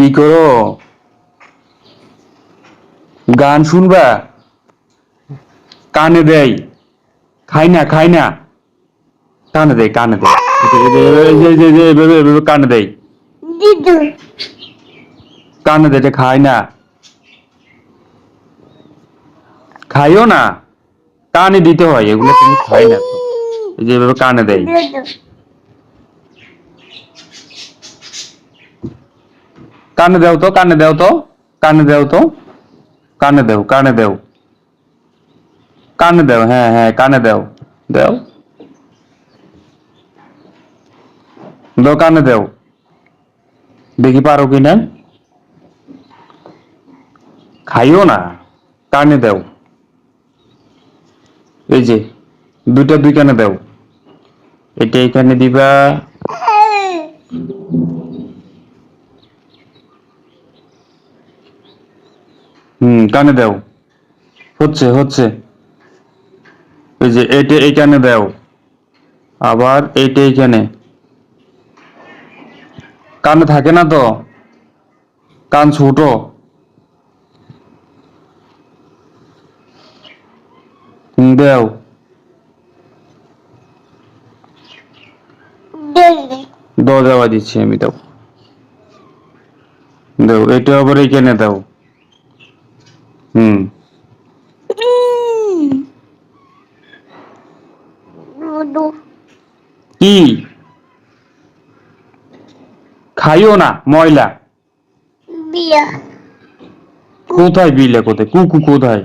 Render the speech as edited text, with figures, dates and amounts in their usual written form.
কি করো? গান শুনবা? কানে দেয়। খাই না কানে দেয় কানে দেয়। কানে দেয় কানে দেয়, এটা খায় না। খাইও না, কানে দিতে হয়, এগুলো তুমি খাই না তো। এই যে এভাবে কানে দেয়। কানে দাও তো, কানে দাও তো, কানে দাও তো, কানে দাও, কানে দাও, কানে দাও, হ্যাঁ হ্যাঁ কানে দাও, দাও দাও, কানে দাও, দেখি পারো কিনা। খাইও না, কানে দাও। এই যে দুই কানে দাও, এটা এখানে দিবা। কানে দাও, হচ্ছে হচ্ছে। এই যে এটা এইখানে দাও, আবার এইটা এইখানে। কানে থাকে না তো, কান ছোট। দাও, দাও, দেওয়া দিচ্ছি আমি, দাও দাও, এটা আবার এইখানে দাও। হুম কি? খাইও না, ময়লা। কোথায় বিলে, কোথায় কুকু, কোথায়?